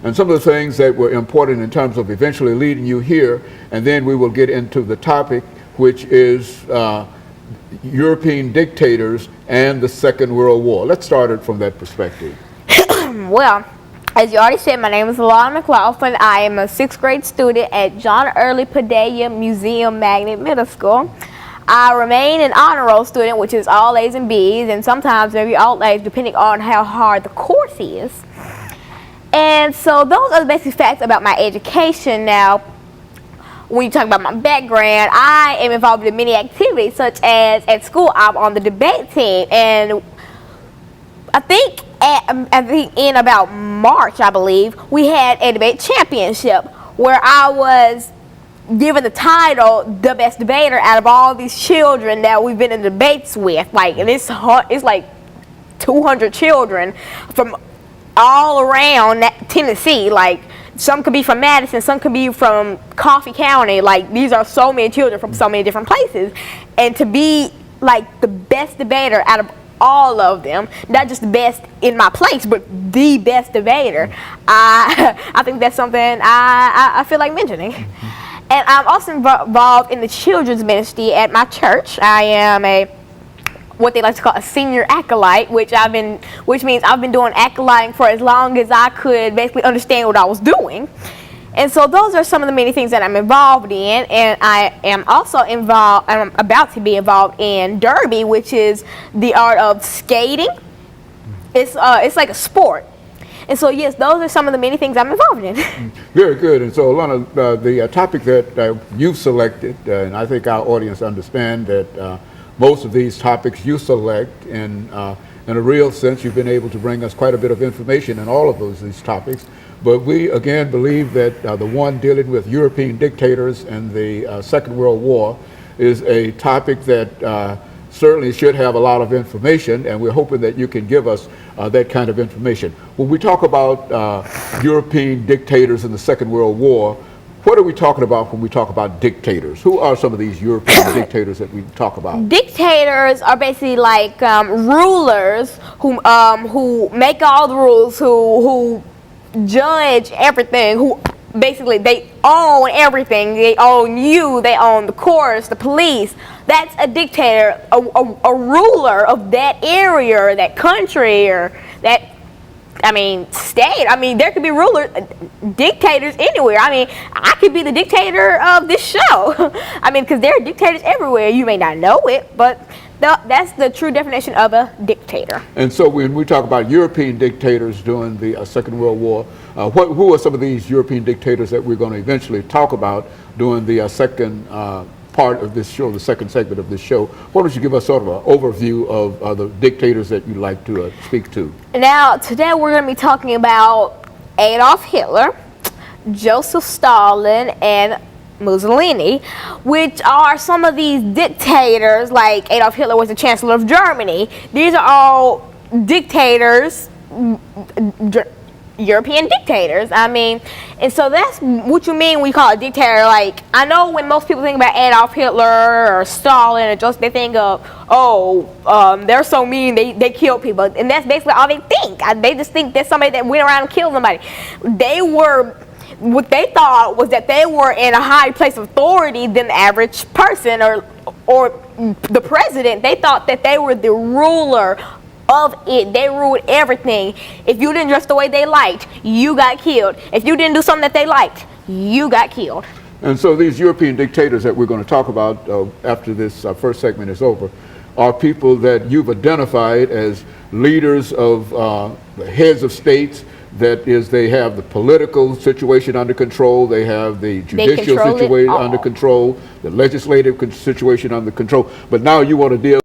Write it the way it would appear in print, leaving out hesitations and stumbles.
and some of the things that were important in terms of eventually leading you here, and then we will get into the topic, which is European dictators and the Second World War. Let's start it from that perspective. Well, as you already said, my name is Alana McLaughlin. I am a 6th grade student at John Early Padilla Museum Magnet Middle School. I remain an honor roll student, which is all A's and B's, and sometimes maybe all A's, depending on how hard the course is. And so those are the basic facts about my education. Now, when you talk about my background, I am involved in many activities, such as at school, I'm on the debate team, and I think in about March, I believe, we had a debate championship where I was given the title the best debater out of all these children that we've been in debates with. Like, and it's like 200 children from all around Tennessee. Like, some could be from Madison, some could be from Coffee County. Like, these are so many children from so many different places, and to be like the best debater out of all of them, not just the best in my place, but the best debater, I think that's something I feel like mentioning. And I'm also involved in the children's ministry at my church. I am what they like to call a senior acolyte, which means I've been doing acolyting for as long as I could basically understand what I was doing. And so those are some of the many things that I'm involved in, and I am also I'm about to be involved in Derby, which is the art of skating. It's like a sport. And so, yes, those are some of the many things I'm involved in. Very good. And so, Alana, the topic that you've selected, and I think our audience understand that most of these topics you select, in a real sense, you've been able to bring us quite a bit of information in all of these topics. But we, again, believe that the one dealing with European dictators and the Second World War is a topic that certainly should have a lot of information, and we're hoping that you can give us that kind of information. When we talk about European dictators in the Second World War, what are we talking about when we talk about dictators? Who are some of these European dictators that we talk about? Dictators are basically like rulers who make all the rules, who judge everything, who basically they own everything. They own you, they own the courts, the police. That's a dictator, a ruler of that area, that country, or that, state. There could be dictators anywhere. I could be the dictator of this show. Because there are dictators everywhere. You may not know it, but that's the true definition of a dictator. And so when we talk about European dictators during the Second World War, who are some of these European dictators that we're going to eventually talk about during the second part of this show, the second segment of this show? Why don't you give us sort of an overview of the dictators that you'd like to speak to? Now, today we're going to be talking about Adolf Hitler, Joseph Stalin, and Mussolini, which are some of these dictators. Like Adolf Hitler was the Chancellor of Germany. These are all dictators, European dictators. And so that's what you mean when you call a dictator. Like, I know when most people think about Adolf Hitler or Stalin or Joseph, they think of, they're so mean, they kill people. And that's basically all they think. They just think there's somebody that went around and killed somebody. What they thought was that they were in a higher place of authority than the average person or the president. They thought that they were the ruler of it. They ruled everything. If you didn't dress the way they liked, you got killed. If you didn't do something that they liked, you got killed. And so these European dictators that we're going to talk about after this first segment is over are people that you've identified as leaders of the heads of states. That is, they have the political situation under control, they have the judicial situation under control, the legislative situation under control. But now you want to deal